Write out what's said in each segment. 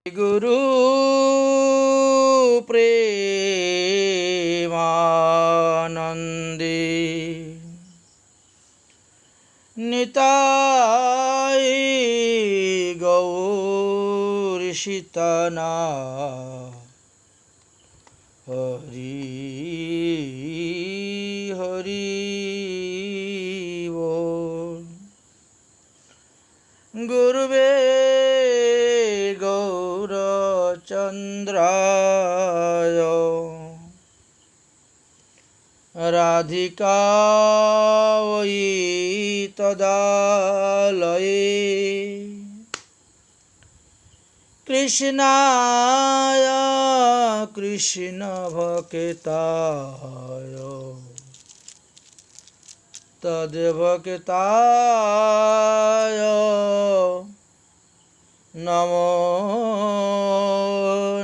গুরু প্রেমানন্দে নিতাই গৌর সীতানা হরি হরি বল। গুরুবে গৌরচন্দ্রায় রাধিকায় তদালয়ে কৃষ্ণায় কৃষ্ণ ভক্তায় তদ্ভক্তায় নমো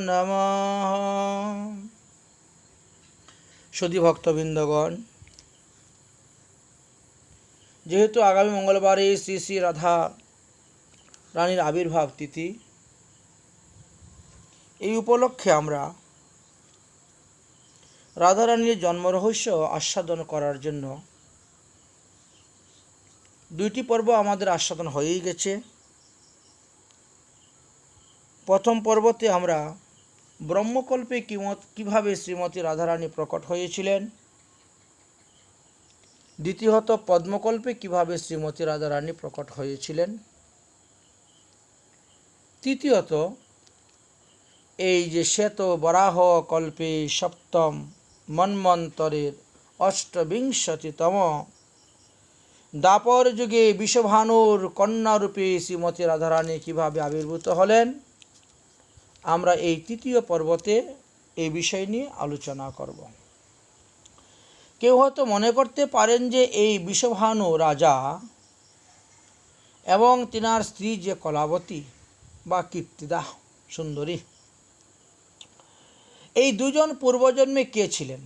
নমঃ। সুধী ভক্তবৃন্দগণ, যেহেতু আগামী মঙ্গলবারে শ্রী শ্রী রাধা রানীর আবির্ভাব তিথি, এই উপলক্ষে আমরা রাধারানীর জন্মরহস্য আস্বাদন করার জন্য দুইটি পর্ব আমাদের আস্বাদন হয়েই গেছে। প্রথম পর্বতে আমরা ব্রহ্মকল্পে কিভাবে শ্রীমতী রাধারানী প্রকট হয়েছিলেন, দ্বিতীয়ত পদ্মকল্পে কিভাবে শ্রীমতী রাধারানী প্রকট হয়েছিলেন, তৃতীয়ত এই যে শ্বেত বরাহ কল্পে সপ্তম মন্বন্তরের অষ্টবিংশতিতম দ্বাপর যুগে বিষভানুর কন্যারূপে শ্রীমতী রাধারানী কিভাবে আবির্ভূত হলেন, আমরা এই তৃতীয় পর্বতে এই বিষয় নিয়ে আলোচনা করব। কেউ হয়তো মনে করতে পারেন যে এই বিষভানু রাজা এবং তিনার স্ত্রী যে কলাবতী বা কীর্তিদা সুন্দরী, এই দুজন পূর্বজন্মে কে ছিলেন,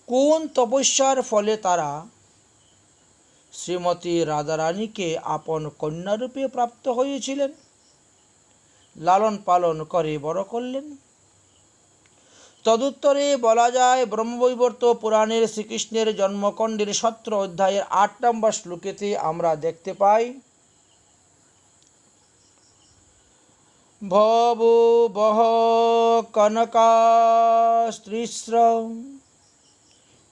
কোন তপস্যার ফলে তারা শ্রীমতী রাধারানীকে আপন কন্যারূপে প্রাপ্ত হয়েছিলেন, লালন পালন করে বড় করলেন। তদুত্তরে বলা যায়, ব্রহ্মবৈবর্ত পুরাণের শ্রীকৃষ্ণের জন্মকাণ্ডের 17 অধ্যায়ের 8 নম্বর শ্লোকেতে আমরা দেখতে পাই, ভবো বহ কনকাস্ত্রীস্র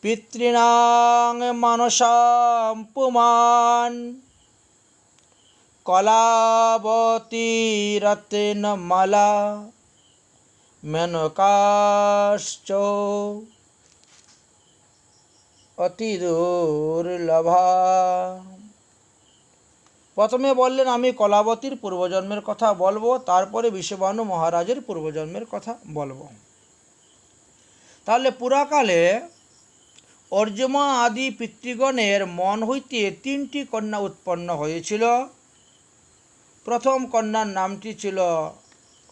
পিতৃণাং মানসাম পুমান কলাবতী রত্নমালা মেনকাশ্চ অতি দুর্লভা। প্রথমে বললেন আমি কলাবতীর পূর্বজন্মের কথা বলবো, তারপরে বিষভানু মহারাজের পূর্বজন্মের কথা বলবো। তাহলে পুরাকালে অর্যমা আদি পিতৃগণের মন হইতে 3টি কন্যা উৎপন্ন হয়েছিল। প্রথম কন্যার নামটি ছিল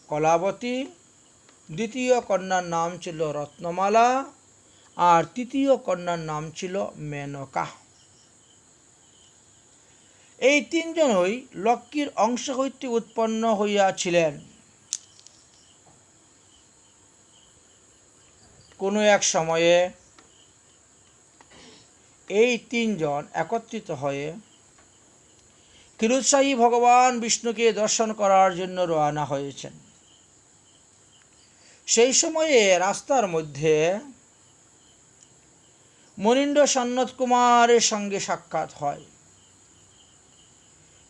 কলাবতী, দ্বিতীয় কন্যার নাম ছিল রত্নমালা, আর তৃতীয় কন্যার নাম ছিল মেনকা। এই তিনজনই লক্ষ্মীর অংশ হইতে উৎপন্ন হইয়াছিলেন। কোনো এক সময়ে এই তিনজন একত্রিত হয়ে ক্ষীরোৎসাহী ভগবান বিষ্ণুকে দর্শন করার জন্য রওনা হয়েছেন। সেই সময়ে রাস্তার মধ্যে মনীন্দ্র সন্নত কুমারের সঙ্গে সাক্ষাৎ হয়,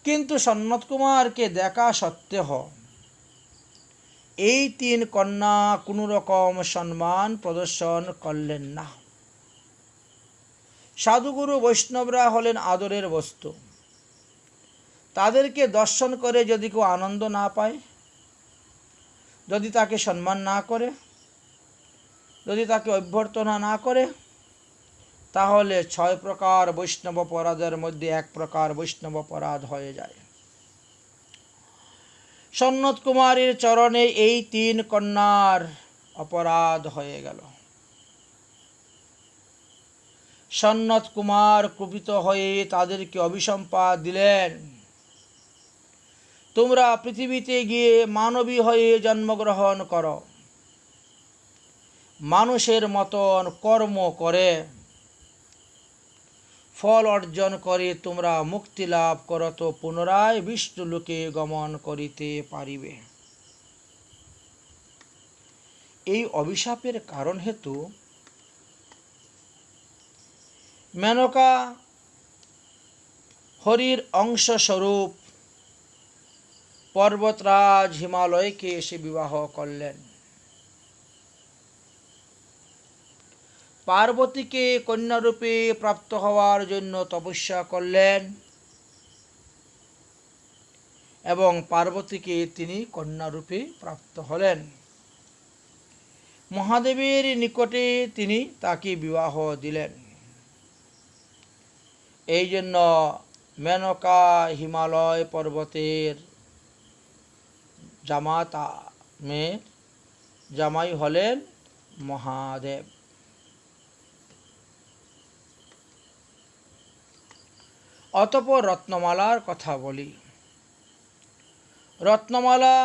কিন্তু সন্নত কুমারকে দেখা সত্ত্বেও এই 3 কন্যা কোনো রকম সম্মান প্রদর্শন করলেন না। সাধুগুরু বৈষ্ণবরা হলেন আদরের বস্তু। তাদেরকে দর্শন করে যদি কেউ আনন্দ না পায়, যদি তাকে সম্মান না করে, যদি তাকে অভ্যর্থনা না করে, তাহলে 6 প্রকার বৈষ্ণব অপরাধের মধ্যে 1 প্রকার বৈষ্ণব অপরাধ হয়ে যায়। সন্নত কুমারের চরণে এই 3 কন্যার অপরাধ হয়ে গেল। সন্নত কুমার কুপিত হয়ে তাদেরকে অভিসম্পাত দিলেন। তোমরা পৃথিবীতে গিয়ে মানবী হয়ে জন্মগ্রহণ করো, মানুষের মতন কর্ম করে ফল অর্জন করে তোমরা মুক্তি লাভ করো, তো পুনরায় বিষ্ণুলোকে গমন করিতে পারিবে। এই অভিশাপের কারণ হেতু মেনকা হরির অংশস্বরূপ পর্বতরাজ হিমালয়কে এসে বিবাহ করলেন। পার্বতীকে কন্যারূপে প্রাপ্ত হওয়ার জন্য তপস্যা করলেন এবং পার্বতীকে তিনি কন্যারূপে প্রাপ্ত হলেন। মহাদেবের নিকটে তিনি তাকে বিবাহ দিলেন। এই জন্য মেনকা হিমালয় পর্বতের জামাই হলেন মহাদেব। অতঃপর রত্নমালার কথা বলি। রত্নমালা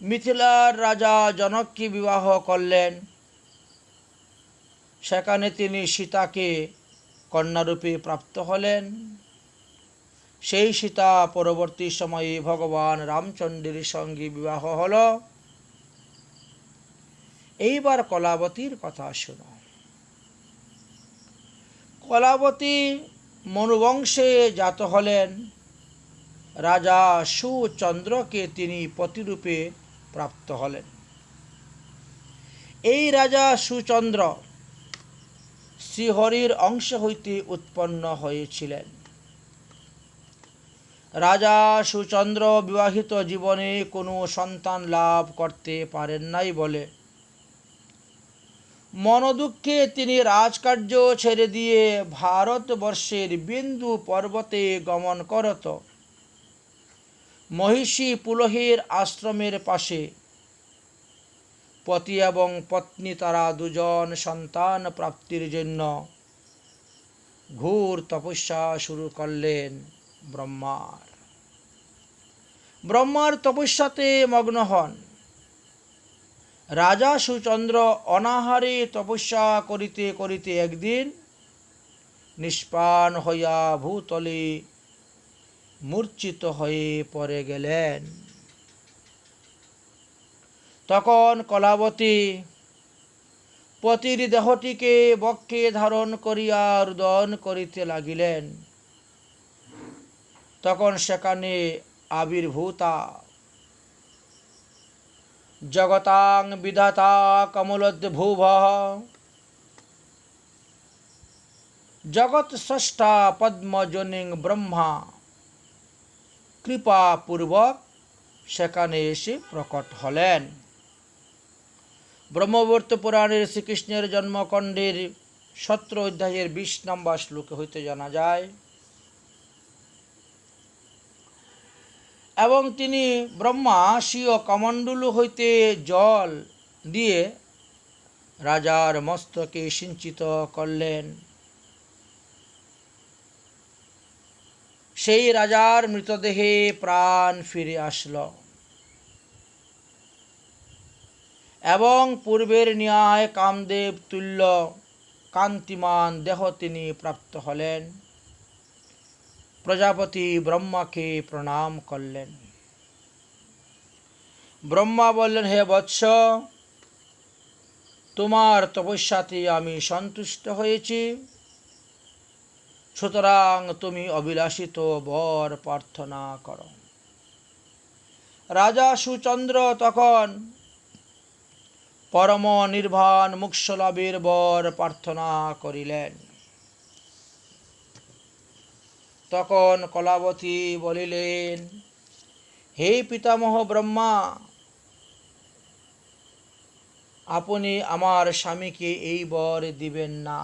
মিথিলার রাজা জনককে বিবাহ করলেন। সেখানে তিনি সীতাকে কন্যারূপে প্রাপ্ত হলেন। সেই সীতা পরবর্তী সময়ে ভগবান রামচন্দ্রের সঙ্গে বিবাহ হল। এইবার কলাবতীর কথা শোনো। কলাবতী মনুবংশে জাত হলেন। রাজা সুচন্দ্রকে তিনি পতিরূপে প্রাপ্ত হলেন। এই রাজা সুচন্দ্র শ্রীহরির অংশ হইতে উৎপন্ন হয়েছিলেন। রাজা সুচন্দ্র বিবাহিত জীবনে কোনো সন্তান লাভ করতে পারেন নাই বলে মনোদুঃখে তিনি রাজকার্য ছেড়ে দিয়ে ভারতবর্ষের বিন্দু পর্বতে গমন করত মহিষী পুলহের আশ্রমের পাশে পতি এবং পত্নী তারা দুজন সন্তান প্রাপ্তির জন্য ঘোর তপস্যা শুরু করলেন। ব্রহ্মার তপস্যাতে মগ্ন হন। রাজা সুচন্দ্র অনাহারে তপস্যা করিতে করিতে একদিন নিষ্প্রাণ হইয়া ভূতলে মূর্ছিত হয়ে পড়ে গেলেন। তখন কলাবতী পতির দেহটিকে বক্ষে ধারণ করিয়া রুদন করিতে লাগিলেন। তখন সেখানে আবির্ভূতা জগতাং বিধাতা কমলোদ্ভুবঃ জগৎ স্রষ্টা পদ্মজনিং ব্রহ্মা কৃপাপূর্বক সেখানে এসে প্রকট হলেন। ব্রহ্মবর্ত পুরাণের শ্রীকৃষ্ণের জন্মকাণ্ডের 17 অধ্যায়ের 20 নম্বর শ্লোক হইতে জানা যায়, এবং তিনি ব্রহ্মা স্বীয় কমণ্ডলু হইতে জল দিয়ে রাজার মস্তকে সিঞ্চিত করলেন। সেই রাজার মৃতদেহে প্রাণ ফিরে আসল এবং পূর্বের ন্যায় কামদেব তুল্য কান্তিমান দেহ তিনি প্রাপ্ত হলেন। প্রজাপতি ব্রহ্মাকে প্রণাম করলেন। ব্রহ্মা বললেন, হে বৎস, তোমার তপস্যাতে আমি সন্তুষ্ট হয়েছি, সুতরাং তুমি অবিলাসিত বর প্রার্থনা করো। রাজা সুচন্দ্র তখন পরম নির্বাণ মোক্ষলাভের বর প্রার্থনা করিলেন। তখন কলাবতী বলিলেন, হে পিতামহ ব্রহ্মা, আপনি আমার স্বামীকে এই বর দিবেন না,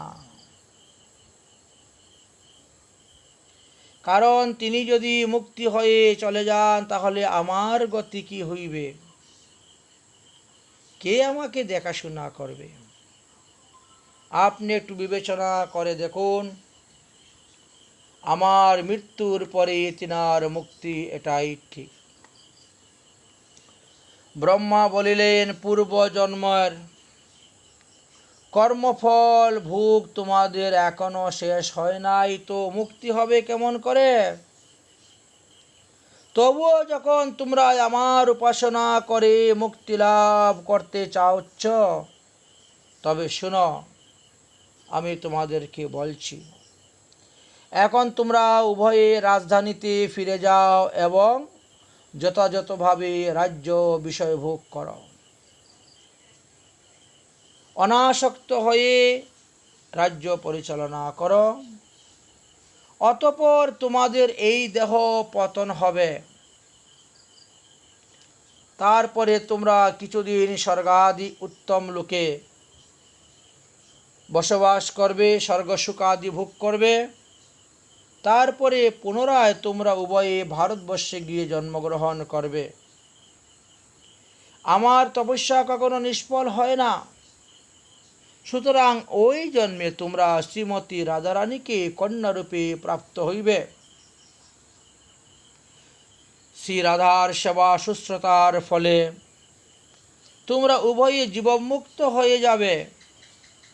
কারণ তিনি যদি মুক্তি হয়ে চলে যান তাহলে আমার গতি কি হইবে? কে আমাকে দেখাশোনা করবে? আপনি একটু বিবেচনা করে দেখুন, আমার মৃত্যুর পরে তিনার মুক্তি, এটাই ঠিক। ব্রহ্মা বলিলেন, পূর্বজন্মের কর্মফল ভোগ তোমাদের এখনো শেষ হয় নাই, তো মুক্তি হবে কেমন করে? তবুও যখন তোমরা আমার উপাসনা করে মুক্তি লাভ করতে চাচ্ছ, তবে শোনো, আমি তোমাদেরকে বলছি, এখন তোমরা উভয়ে রাজধানীতে ফিরে যাও এবং যথাযথভাবে রাজ্য বিষয় ভোগ করো। অনাসক্ত হয়ে রাজ্য পরিচালনা করো। অতঃপর তোমাদের এই দেহ পতন হবে। তারপরে তোমরা কিছুদিন স্বর্গাদি উত্তম লোকে বসবাস করবে, স্বর্গসুখাদি ভোগ করবে। তারপরে পুনরায় তোমরা উভয়ে ভারতবর্ষে গিয়ে জন্মগ্রহণ করবে। আমার তপস্যা কখনো নিষ্ফল হয় না। সুতরাং ওই জন্মে তোমরা শ্রীমতী রাধারানীকে কন্যারূপে প্রাপ্ত হইবে। শ্রী রাধার সেবা শুশ্রূষার ফলে তোমরা উভয়ে জীবমুক্ত হয়ে যাবে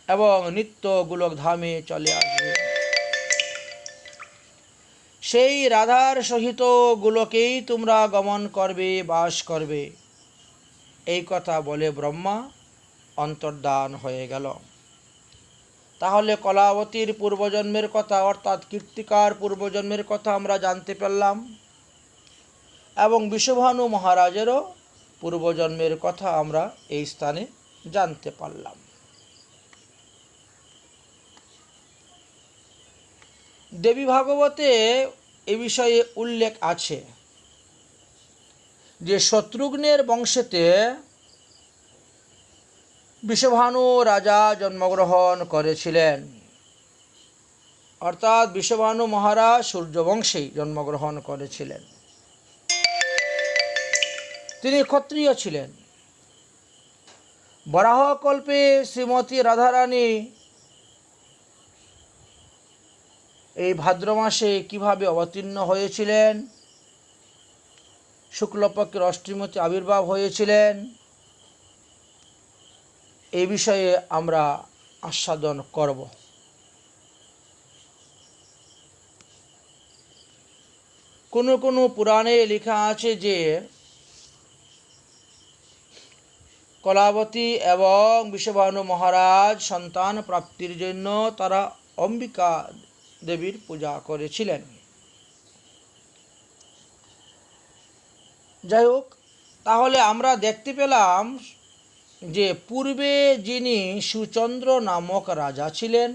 এবং নিত্য গোলকধামে চলে আসবে। সেই রাধার সহিত গোলকেই তোমরা গমন করবে, বাস করবে। এই কথা বলে ব্রহ্মা অন্তর্ধান হয়ে গেল। তাহলে কলাবতীর পূর্বজন্মের কথা, অর্থাৎ কীর্তিকার পূর্বজন্মের কথা আমরা জানতে পারলাম, এবং বিষভানু মহারাজেরও পূর্বজন্মের কথা আমরা এই স্থানে জানতে পারলাম। দেবী ভাগবতে এ বিষয়ে উল্লেখ আছে যে শত্রুঘ্নের বংশেতে বিষভানু রাজা জন্মগ্রহণ করেছিলেন, অর্থাৎ বিষভানু মহারাজ সূর্যবংশেই জন্মগ্রহণ করেছিলেন। তিনি ক্ষত্রিয় ছিলেন। বরাহকল্পে শ্রীমতী রাধারানী এই ভাদ্র মাসে কিভাবে অবতীর্ণ হয়েছিলেন, শুক্লপক্ষের অষ্টমীতে আবির্ভাব হয়েছিলেন, এই বিষয়ে আমরা আস্বাদন করব। কোনো কোনো পুরাণে লেখা আছে যে কলাবতী এবং বিষভানু মহারাজ সন্তান প্রাপ্তির জন্য তারা অম্বিকা দেবীর পূজা করেছিলেন। যাই হোক, তাহলে আমরা দেখতে পেলাম যে পূর্বে যিনি সুচন্দ্র নামক রাজা ছিলেন,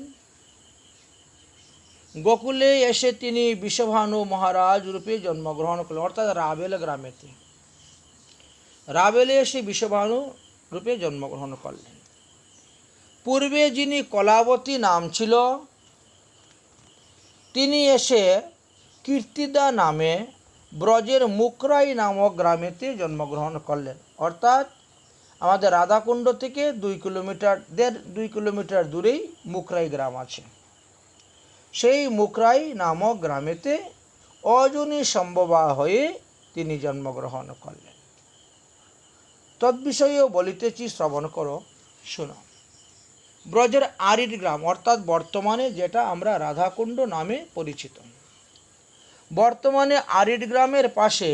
গোকুলে এসে তিনি বিষভানু মহারাজ রূপে জন্মগ্রহণ করলেন, অর্থাৎ রাবেল গ্রামেতে। রাবেলে এসে বিষভানু রূপে জন্মগ্রহণ করলেন। পূর্বে যিনি কলাবতী নাম ছিল, তিনি এসে কীর্তিদা নামে ব্রজের মুকরাই নামক গ্রামেতে জন্মগ্রহণ করলেন, অর্থাৎ আমাদের রাধাকুণ্ড থেকে 2 কিলোমিটার দূরেই মুকরাই গ্রাম আছে। সেই মুকরাই নামক গ্রামেতে অজনী সম্ভবা হয়ে তিনি জন্মগ্রহণ করলেন। তদ্বিষয়েও বলিতেছি, শ্রবণ করো, শোনো। ব্রজের আরিড গ্রাম, অর্থাৎ বর্তমানে যেটা আমরা রাধাকুণ্ড নামে পরিচিত, বর্তমানে আরিড গ্রামের পাশে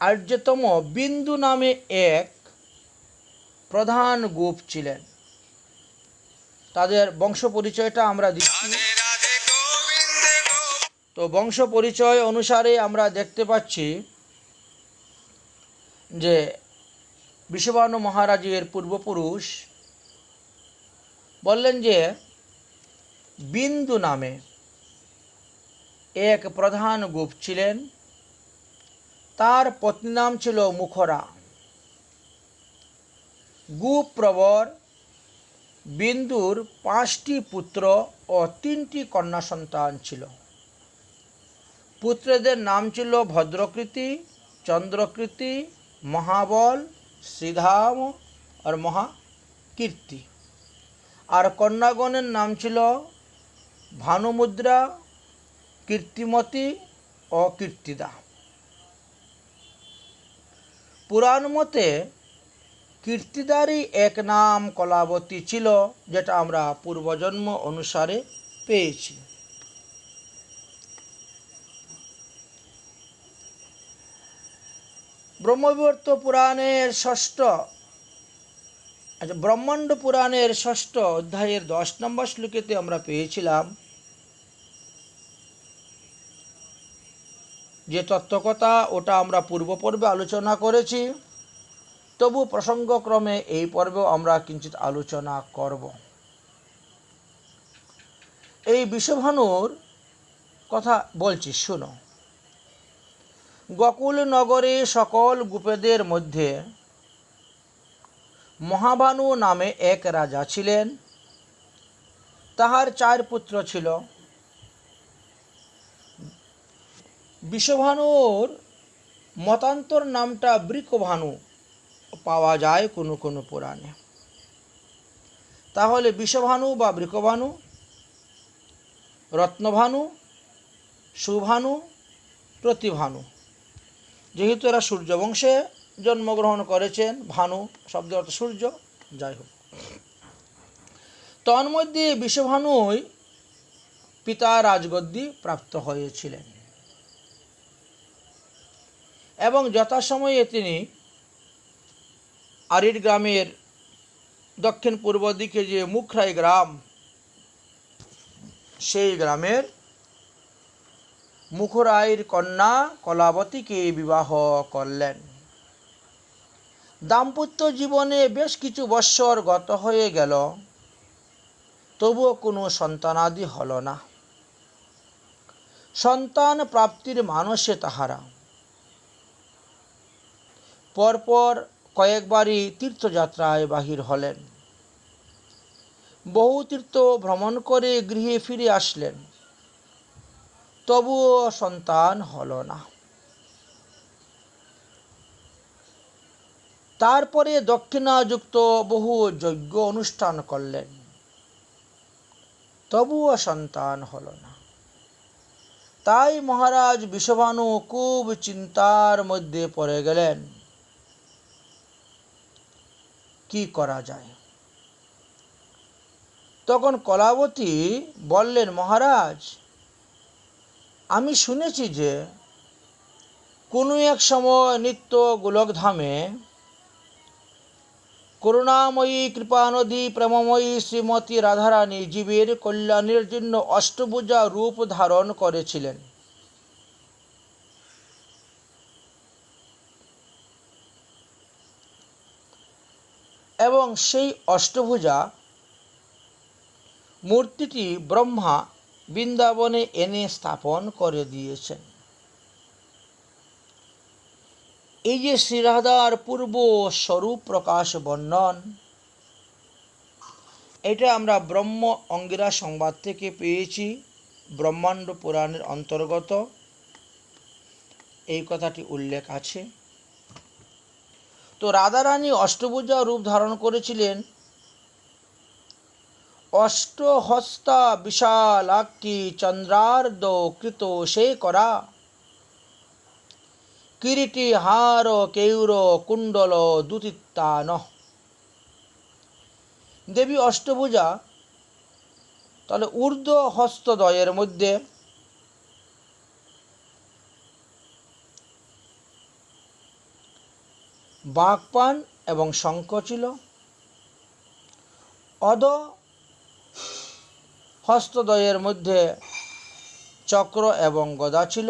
আর্যতম বিন্দু নামে এক প্রধান গোপ ছিলেন। তাদের বংশ পরিচয়টা আমরা দিচ্ছি। তো বংশ পরিচয় অনুসারে আমরা দেখতে পাচ্ছি যে বিষভানু মহারাজের পূর্বপুরুষ বললেন যে বিন্দু নামে এক প্রধান গোপ ছিলেন, তার পত্নী নাম ছিল মুখরা। গোপ প্রবর বিন্দুর 5টি পুত্র ও 3টি কন্যা সন্তান ছিল। পুত্রদের নাম ছিল ভদ্রকৃতি, চন্দ্রকৃতি, মহাবল, শ্রীধাম আর মহাকীর্তি। আর কন্যাগণের নাম ছিল ভানুমুদ্রা, কীর্তিমতী ও কীর্তিদা। পুরাণ মতে কীর্তিদারই এক নাম কলাবতী ছিল, যেটা আমরা পূর্বজন্ম অনুসারে পেয়েছি। ব্রহ্মবিবর্ত পুরাণের ব্রহ্মাণ্ড পুরাণের ৬ষ্ঠ অধ্যায়ের ১০ নম্বর শ্লোকেতে আমরা পেয়েছিলাম যে তত্ত্বকথা, ওটা আমরা পূর্ব পর্বে আলোচনা করেছি। তবু প্রসঙ্গক্রমে এই পর্বেও আমরা কিঞ্চিৎ আলোচনা করব। এই বিষভানুর কথা বলছি, শুনো। গোকুল নগরে সকল গোপীদের মধ্যে মহাভানু নামে এক রাজা ছিলেন। তাহার 4 পুত্র ছিল। বিষভানুর মতান্তর নামটা বৃকভানু পাওয়া যায় কোনো কোনো পুরাণে। তাহলে বিষভানু বা বৃকভানু, রত্নভানু, সুভানু, প্রতিভানু, যেহেতু এরা সূর্যবংশে জন্মগ্রহণ করেছেন, ভানু শব্দ অর্থ সূর্য, যাই হোক। তন্মধ্যে বিষভানুই পিতা রাজগদ্দি প্রাপ্ত হয়েছিলেন এবং যথাসময়ে তিনি আরির গ্রামের দক্ষিণ পূর্ব দিকে যে মুখরাই গ্রাম, সেই গ্রামের মুখরাইর কন্যা কলাবতীকে বিবাহ করলেন। দাম্পত্য জীবনে বেশ কিছু বৎসর গত হয়ে গেল, তবুও কোনো সন্তানাদি হল না। সন্তান প্রাপ্তির মানসে তাহারা পরপর কয়েকবারই তীর্থযাত্রায় বাহির হলেন। বহু তীর্থ ভ্রমণ করে গৃহে ফিরে আসলেন, তবুও সন্তান হল না। তারপরে দক্ষিণাযুক্ত বহু যজ্ঞ অনুষ্ঠান করলেন, তবুও সন্তান হল না। তাই মহারাজ বিষভানু খুব চিন্তার মধ্যে পড়ে গেলেন, কি করা যায়। তখন কলাবতী বললেন, মহারাজ, আমি শুনেছি যে কোনো এক সময় নিত্য গোলকধামে করুণাময়ী কৃপানদী প্রেমময়ী শ্রীমতী রাধারানী জীবের কল্যাণের জন্য অষ্টভুজা রূপ ধারণ করেছিলেন। এবং সেই অষ্টভুজা মূর্তিটি ব্রহ্মা বৃন্দাবনে এনে স্থাপন করে দিয়েছেন। এই যে শ্রীরাধার পূর্ব স্বরূপ প্রকাশ বর্ণন, এটা আমরা ব্রহ্ম অঙ্গিরা সংবাদ থেকে পেয়েছি, ব্রহ্মাণ্ড পুরাণের অন্তর্গত এই কথাটি উল্লেখ আছে। তো রাধারানী অষ্টভুজা রূপ ধারণ করেছিলেন। অষ্টহস্তা বিশালাক্ষী চন্দ্রার্ধ কৃত শেখরা কিরীটি হার কেউর কুণ্ডল দুতিত্তান। দেবী অষ্টভুজা তাহলে ঊর্ধ্ব হস্তদ্বয়ের মধ্যে বাগপান এবং শঙ্খ ছিল, অধ হস্তদ্বয়ের মধ্যে চক্র এবং গদা ছিল,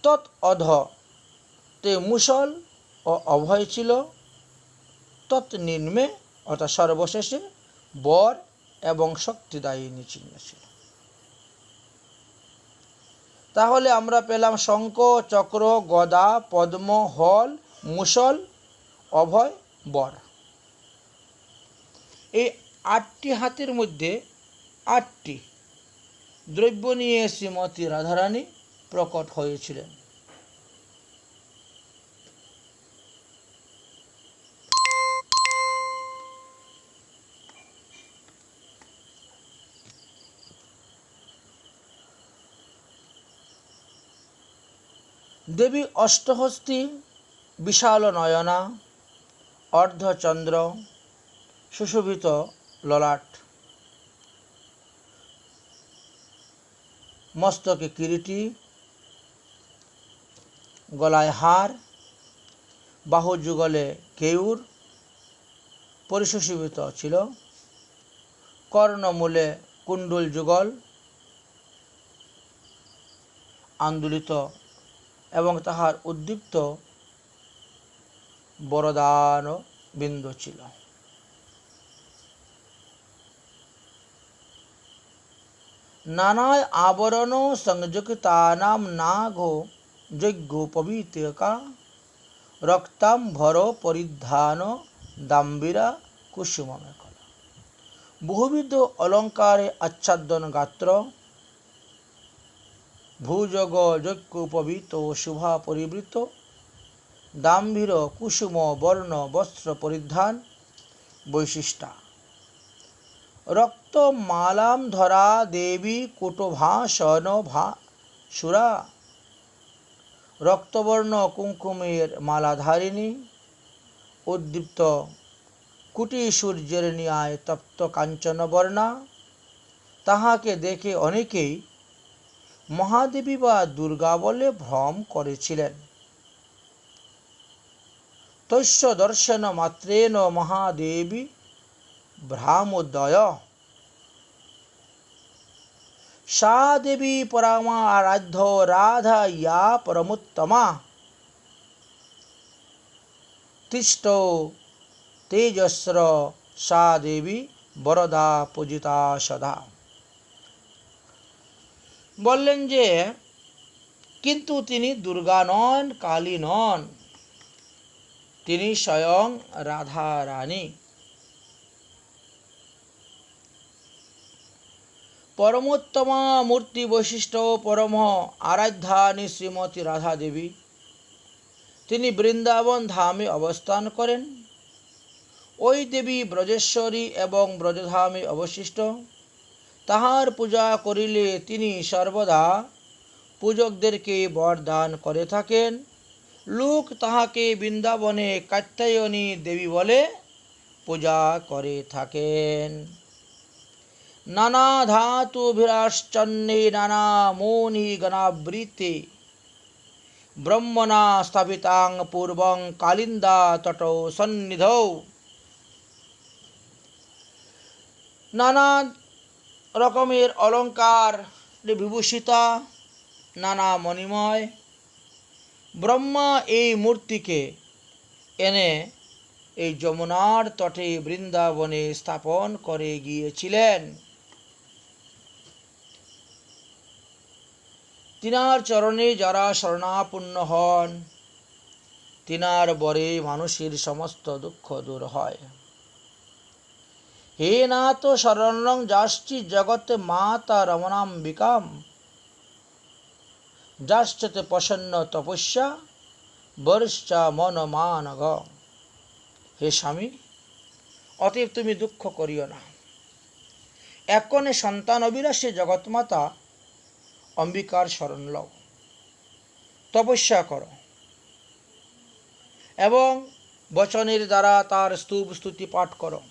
তৎ অধ তে মুসল ও অভয় ছিল, তৎ নিম্নে অর্থাৎ সর্বশেষে বর এবং শক্তিদায়িনী চিহ্ন ছিল। তাহলে আমরা পেলাম শঙ্খ, চক্র, গদা, পদ্ম, হল, মুসল, অভয়, বর। এই 8টি হাতের মধ্যে 8টি দ্রব্য নিয়ে শ্রীমতী রাধারানী প্রকট হয়েছিলেন। দেবী অষ্টহস্তি, বিশাল নয়না, অর্ধচন্দ্র, সুশোভিত ললাট, মস্তকে কিরীটি, গলায় হার, বাহুযুগলে কেয়ূর পরিসুশোভিত ছিল, কর্ণমূলে কুণ্ডল যুগল আন্দোলিত এবং তাহার উদ্দীপ্ত বরদান বিন্দু ছিল। নানা আবরণ সংযুক্তানাম নাগো যজ্ঞোপবীতকা রক্তাম্বর পরিধান দাম্বিরা কুসুমমেখলা। বহুবিধ অলঙ্কারে আচ্ছাদন গাত্র, ভূজগ যজ্ঞোপবীত শুভা পরিবৃত, দাম্ভীর কুসুম বর্ণ বস্ত্র পরিধান বৈশিষ্ট্যা। রক্তমালাম ধরা দেবী কুটভাসন সুরা, রক্তবর্ণ কুঙ্কুমের মালাধারিণী, উদ্দীপ্ত কুটি সূর্যের ন্যায় তপ্ত কাঞ্চন বর্ণা। তাহাকে দেখে অনেকেই মহাদেবী বা দুর্গা বলে ভ্রম করেছিলেন। তস্য দর্শন মাত্রেণ মহাদেবী ভ্রামোদয়। সা দেবী পরমা আরাধ্য রাধা ইয়া পরমোত্তমা, তিষ্ঠ তেজস্র সা দেবী বরদা পূজিতা সদা। বললেন যে কিন্তু তিনি দুর্গা নন, কালী নন, তিনি স্বয়ং রাধা রানী। পরমোত্তমা মূর্তি বৈশিষ্ট্য পরম আরাধ্যানি শ্রীমতী রাধা দেবী। তিনি বৃন্দাবন ধামে অবস্থান করেন। ওই দেবী ব্রজেশ্বরী এবং ব্রজধামে অবশিষ্ট। তাহার পূজা করিলে তিনি সর্বদা পূজকদেরকে বরদান করে থাকেন। লোক তাহাকে বৃন্দাবনে কাত্যায়নী দেবী বলে পূজা করে থাকেন। নানা ধাতুভিরাশ্চন্নে নানা মৌনি গণাবৃতে, ব্রহ্মণা স্থাপিতাং পূর্বং কালিন্দা তটো সন্নিধৌ। নানা রকমের অলঙ্কার বিভূষিতা, নানা মণিময় ব্রহ্মা এই মূর্তিকে এনে এই যমুনার তটে বৃন্দাবনে স্থাপন করে গিয়েছিলেন। তিনার চরণে যারা শরণাপন্ন হন, তিনার বরে মানুষের সমস্ত দুঃখ দূর হয়। হে নাথ শরণ্যং যাশ্চি জগতে মাতা রমণাম্বিকাম, যাশ্চতে প্রসন্ন তপস্যা বর্ষা মন মানগ। হে স্বামী, অতএব তুমি দুঃখ করিও না। এক্ষণে সন্তান অবিনাশী জগৎমাতা অম্বিকার শরণ লও, তপস্যা করো এবং বচনের দ্বারা তার স্তব স্তুতি পাঠ করো।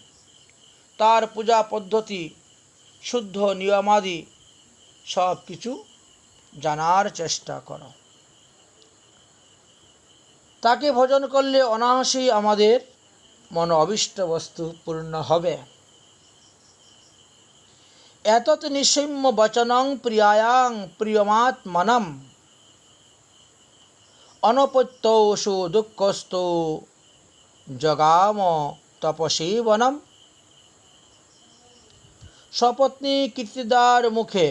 তার পূজা পদ্ধতি, শুদ্ধ নিয়মাদি সব কিছু জানার চেষ্টা করো। তাকে ভজন করলে অনায়াসেই আমাদের মন অভীষ্ট বস্তু পূর্ণ হবে। এতৎ নিঃসৈম্য বচনং প্রিয়ায়াং প্রিয়মাত্মনম, অনপত্যৌষু দুঃখস্তু জগাম তপসীবনম। সপত্নী কীর্তিদার মুখে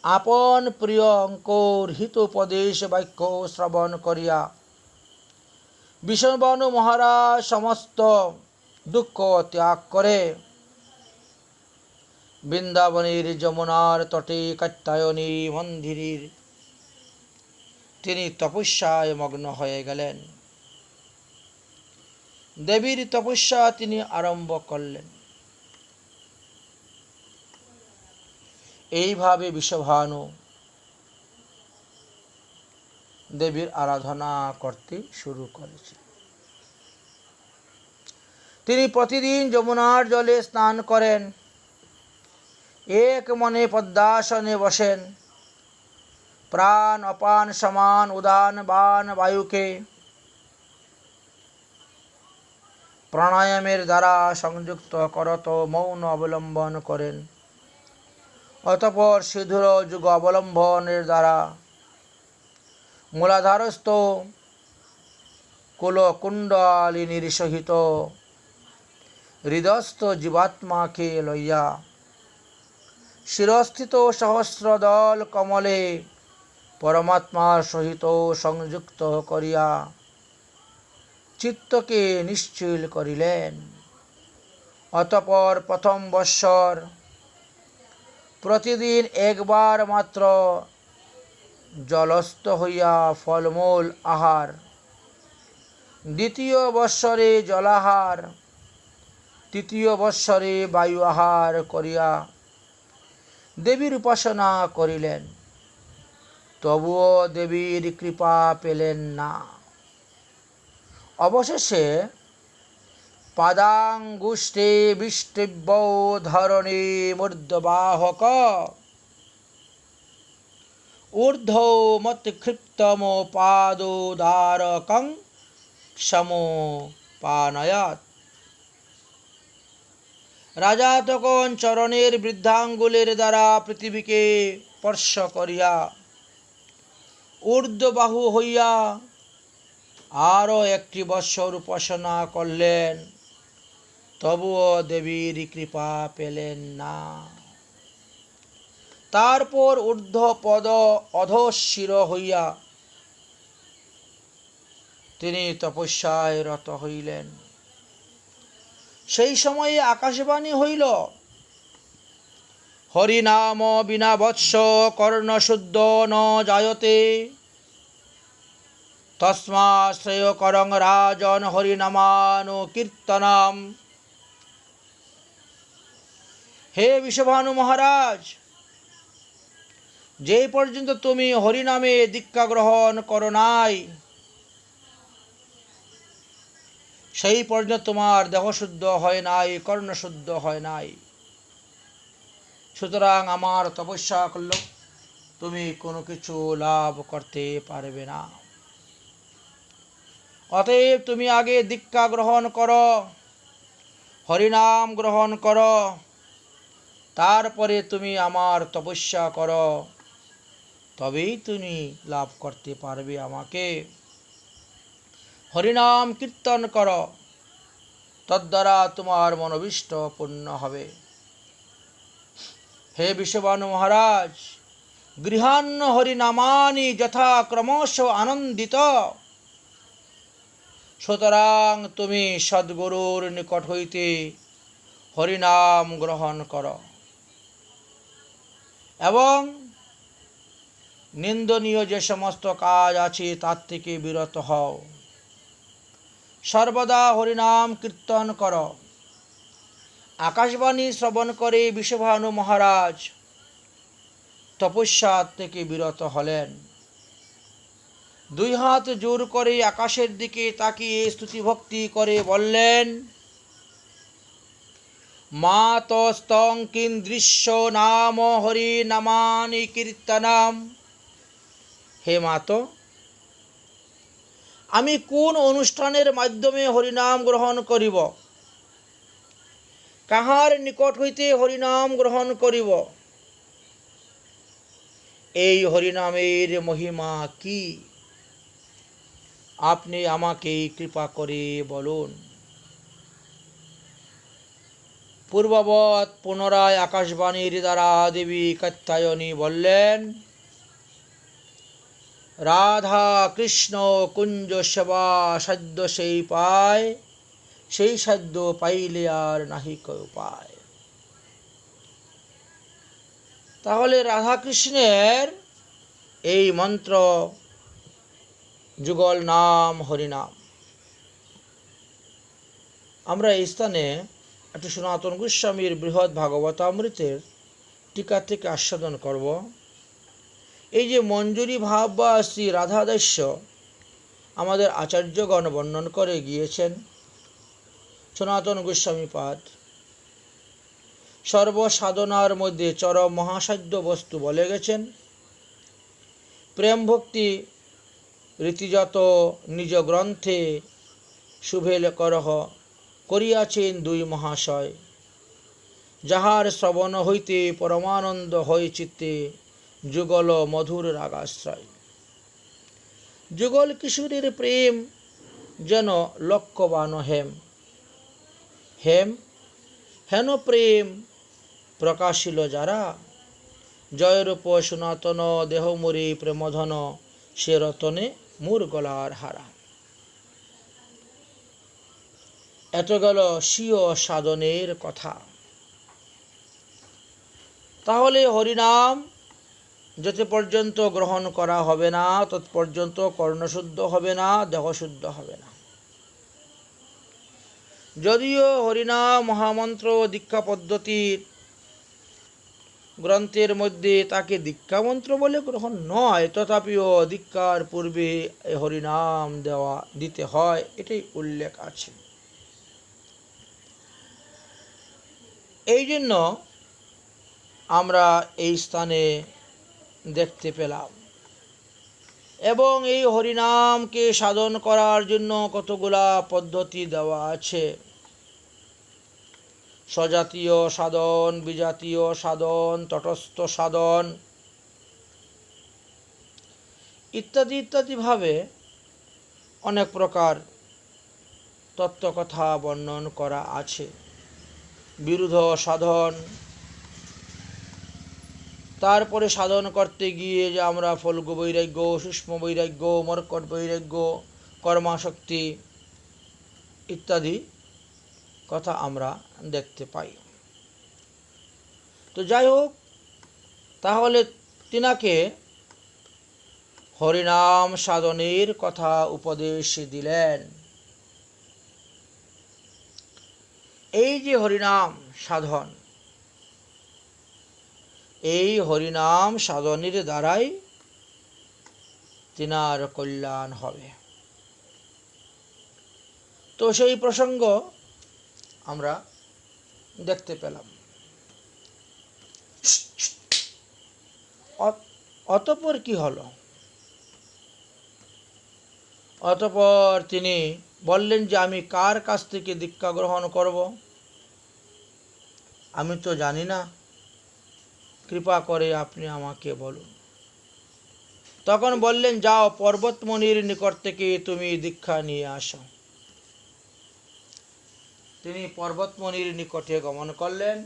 আপন প্রিয়ঙ্কর হিতোপদেশ বাক্য শ্রবণ করিয়া বিষণবানু মহারাজ সমস্ত দুঃখ ত্যাগ করে বৃন্দাবনের যমুনার তটে কাত্যায়নী মন্দিরের তিনি তপস্যায় মগ্ন হয়ে গেলেন। দেবীর তপস্যা তিনি আরম্ভ করলেন। এইভাবে বিষভানু দেবীর আরাধনা করতে শুরু করেছে। তিনি প্রতিদিন যমুনার জলে স্নান করেন, এক মনে পদ্মাসনে বসেন, প্রাণ অপান সমান উদান বান বায়ুকে প্রাণায়ামের দ্বারা সংযুক্ত করত মৌন অবলম্বন করেন। অতঃপর সিধুর যুগ অবলম্বনের দ্বারা মূলাধারস্থ কুলকুণ্ডলিনীর সহিত হৃদয়স্থ জীবাত্মাকে লইয়া শিরস্থিত সহস্রদল কমলে পরমাত্মার সহিত সংযুক্ত করিয়া চিত্তকে নিশ্চল করিলেন। অতঃপর প্রথম বৎসর প্রতিদিন একবার মাত্র জলস্থ হইয়া ফলমূল আহার, দ্বিতীয় বৎসরে জলাহার, তৃতীয় বৎসরে বায়ু আহার করিয়া দেবীর উপাসনা করিলেন। তবুও দেবীর কৃপা পেলেন না। অবশেষে পাদাঙ্গুষ্ঠে বিষ্টিব্য ধরণী মূর্ধবাহক ঊর্ধ্বমৎক্ষিপ্তমোপাদোদারকং সমোপানয়াৎ। রাজা তখন চরণের বৃদ্ধাঙ্গুলের দ্বারা পৃথিবীকে স্পর্শ করিয়া ঊর্ধ্ববাহু হইয়া আরও একটি বৎসর উপাসনা করলেন। তবুও দেবীর কৃপা পেলেন না। তারপর ঊর্ধ্বপদ অধঃশির হইয়া তিনি তপস্যায় রত হইলেন। সেই সময়ে আকাশবাণী হইল, হরিনাম বিনা বৎস কর্ণশুদ্ধ ন জায়তে, তস্মা শ্রেয় করং রাজন হরিনামানুকীর্তনম। হে বিষভানু মহারাজ, যে পর্যন্ত তুমি হরিনামে দীক্ষা গ্রহণ করো নাই, সেই পর্যন্ত তোমার দেহশুদ্ধ হয় নাই, কর্ণশুদ্ধ হয় নাই। সুতরাং আমার তপস্যা করলেও তুমি কোনো কিছু লাভ করতে পারবে না। অতএব তুমি আগে দীক্ষা গ্রহণ করো, হরিনাম গ্রহণ করো, তারপরে তুমি আমার তপস্যা করো, তবেই তুমি লাভ করতে পারবে আমাকে। হরিনাম কীর্তন করো, তদ্বারা তোমার মনোভীষ্ট পূর্ণ হবে। হে বিষভানু মহারাজ, গৃহান্ন হরিনামানি যথা ক্রমশ আনন্দিত। সুতরাং তুমি সদ্গুরুর নিকট হইতে হরিনাম গ্রহণ করো এবং নিন্দনীয় যে সমস্ত কাজ আছে তার থেকে বিরত হও। সর্বদা হরিনাম কীর্তন করো। আকাশবাণী শ্রবণ করে বিষভানু মহারাজ তপস্যা থেকে বিরত হলেন। দুই হাত জোর করে আকাশের দিকে তাকিয়ে স্তুতিভক্তি করে বললেন, মাতস্তং কিন্দৃশ্য নাম হরি নামানি কীর্তনম। হে মাত, আমি কোন অনুষ্ঠানের মাধ্যমে হরিনাম গ্রহণ করিব? কাহার নিকট হইতে হরিনাম গ্রহণ করিব? এই হরিনামের মহিমা কি? আপনি আমাকে কৃপা করে বলুন। পূর্ববৎ পুনরায় আকাশবাণীর দ্বারা দেবী কাত্যায়নী বললেন, রাধা কৃষ্ণ কুঞ্জ সেবা সাধ্য সেই পায়, সেই সাধ্য পাইলে আর নাহি উপায়। তাহলে রাধা কৃষ্ণের এই মন্ত্র যুগল নাম হরিনাম। আমরা এই স্থানে একটি সনাতন গোস্বামীর বৃহৎ ভাগবতামৃতের টিকা থেকে আস্বাদন করব। এই যে মঞ্জুরি ভাব বা শ্রী রাধাদাস্য আমাদের আচার্যগণ বর্ণন করে গিয়েছেন। সনাতন গোস্বামী পাদ সর্বসাধনার মধ্যে চরম মহাসাধ্য বস্তু বলে গেছেন। প্রেম ভক্তি রীতিযত নিজ গ্রন্থে শুভেল করহ করিয়াছেন দুই মহাশয়, যাহার শ্রবণ হইতে পরমানন্দ হয় চিত্তে, যুগল মধুর রাগাশ্রয়। যুগল কিশোরের প্রেম যেন লক্ষ্যবান হেম, হেম হেন প্রেম প্রকাশিল যারা, জয়রূপ সনাতন দেহমুরি প্রেমধন, সে রতনে মূর গলার হারা। এত গেল স্বীয় সাধনের কথা। তাহলে হরিনাম যত পর্যন্ত গ্রহণ করা হবে না তত পর্যন্ত কর্ণশুদ্ধ হবে না, দেহশুদ্ধ হবে না। যদিও হরিনাম মহামন্ত্র দীক্ষা পদ্ধতির গ্রন্থের মধ্যে তাকে দীক্ষামন্ত্র বলে গ্রহণ নয়, তথাপিও দীক্ষার পূর্বে হরিনাম দিতে হয়, এটাই উল্লেখ আছে। এই জন্য আমরা এই স্থানে দেখতে পেলাম। এবং এই হরিনামকে সাধন করার জন্য কতগুলা পদ্ধতি দেওয়া আছে। স্বজাতীয় সাধন, বিজাতীয় সাধন, তটস্থ সাধন ইত্যাদি ইত্যাদি ভাবে অনেক প্রকার তত্ত্বকথা বর্ণন করা আছে। বিরুদ্ধ সাধন, তারপরে সাধন করতে গিয়ে যে আমরা ফল্গু বৈরাগ্য, সূক্ষ্ম বৈরাগ্য, মর্কট বৈরাগ্য, কর্মাসক্তি ইত্যাদি কথা আমরা দেখতে পাই। তো যাই হোক, তাহলে তিনাকে হরিনাম সাধনের কথা উপদেশ দিলেন। এই যে হরিনাম সাধন, এই হরিনাম সাধনের দ্বারাই তিনার কল্যাণ হবে। তো সেই প্রসঙ্গ আমরা দেখতে পেলাম। অতঃপর কি হলো? অতঃপর তিনি বললেন যে আমি কার কাছ থেকে দীক্ষা গ্রহণ করব, আমি তো জানি না, কৃপা করে আপনি আমাকে বলুন। তখন বললেন, যাও পর্বতমণির নিকট থেকে তুমি দীক্ষা নিয়ে আসো। তিনি পর্বতমণির নিকটে গমন করলেন,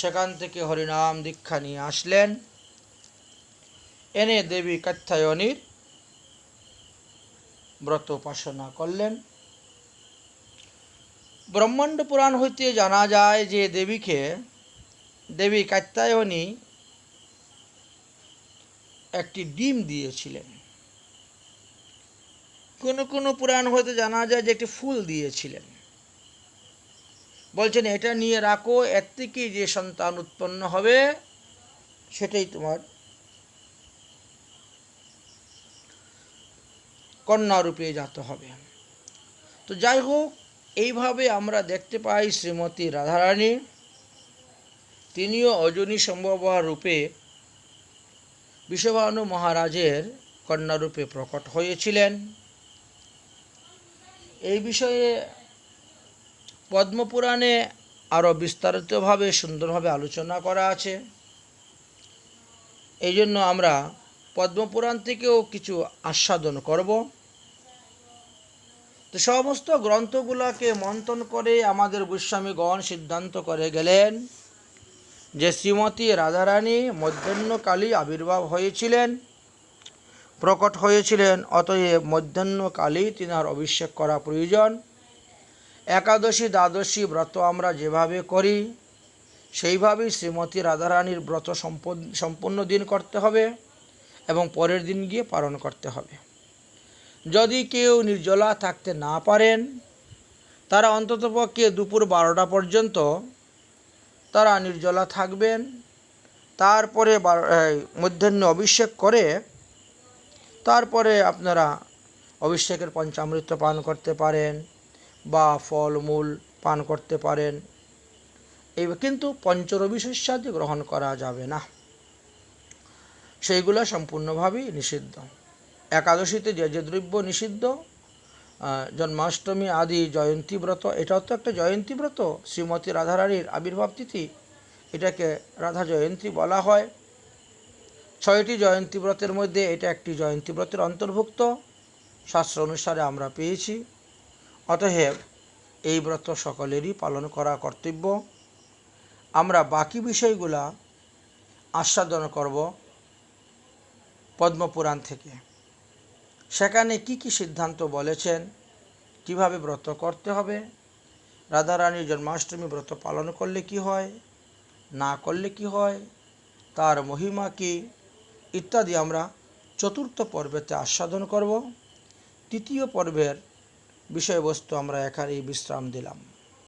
সেখান থেকে হরিনাম দীক্ষা নিয়ে আসলেন। এনে দেবী কাত্যায়নীর ব্রত উপাসনা করলেন। ব্রহ্মাণ্ড পুরাণ হইতে জানা যায় যে দেবী কাত্যায়নী একটি ডিম দিয়েছিলেন। কোনো কোনো পুরাণ হইতে জানা যায় যে একটি ফুল দিয়েছিলেন। বলছেন এটা নিয়ে রাখো, এর থেকে যে সন্তান উৎপন্ন হবে সেটাই তোমার কন্যারূপে জাত হবে। তো যাই হোক, এইভাবে আমরা দেখতে পাই শ্রীমতী রাধারানী তিনিও অজনী সম্ভবা রূপে বিষভানু মহারাজের কন্যারূপে প্রকট হয়েছিলেন। এই বিষয়ে পদ্মপুরাণে আরও বিস্তারিতভাবে সুন্দরভাবে আলোচনা করা আছে। এই জন্য আমরা পদ্মপুরাণ থেকেও কিছু আস্বাদন করব। তো সমস্ত গ্রন্থগুলোকে মন্থন করে আমাদের গোস্বামীগণ সিদ্ধান্ত করে গেলেন যে শ্রীমতী রাধারানী মধ্যাহ্নকালী আবির্ভাব হয়েছিলেন, প্রকট হয়েছিলেন। অতএব মধ্যাহ্নকালেই তিনার অভিষেক করা প্রয়োজন। একাদশী দ্বাদশী ব্রত আমরা যেভাবে করি সেইভাবেই শ্রীমতী রাধারানীর ব্রত সম্পূর্ণ দিন করতে হবে এবং পরের দিন গিয়ে পালন করতে হবে। যদি কেউ নির্জলা থাকতে না পারেন, তারা অন্ততপক্ষে দুপুর 12টা পর্যন্ত তারা নির্জলা থাকবেন তারপরে মধ্যাহ্নে অভিষেক করে তারপরে আপনারা অভিষেকের পঞ্চামৃত পান করতে পারেন বা ফলমূল পান করতে পারেন। কিন্তু পঞ্চরবি শস্যাদি গ্রহণ করা যাবে না, সেইগুলো সম্পূর্ণভাবেই নিষিদ্ধ। একাদশীতে যে যে দ্রব্য নিষিদ্ধ, জন্মাষ্টমী আদি জয়ন্তী ব্রত, এটাও তো একটা জয়ন্তী ব্রত, শ্রীমতী রাধারানীর আবির্ভাব তিথি, এটাকে রাধা জয়ন্তী বলা হয়। 6টি জয়ন্তী ব্রতের মধ্যে এটা একটি জয়ন্তী ব্রতের অন্তর্ভুক্ত, শাস্ত্র অনুসারে আমরা পেয়েছি। অতএব এই ব্রত সকলেরই পালন করা কর্তব্য। আমরা বাকি বিষয়গুলা আস্বাদন করব পদ্মপুরাণ থেকে। সেখানে কি কি সিদ্ধান্ত বলেছেন, কিভাবে ব্রত করতে হবে, রাধারানীর জন্মাষ্টমী ব্রত পালন করলে কি হয়, না করলে কি হয়, তার মহিমা কি ইত্যাদি আমরা চতুর্থ পর্বেতে আস্বাদন করব। তৃতীয় পর্বের বিষয়বস্তু আমরা এখানেই বিশ্রাম দিলাম।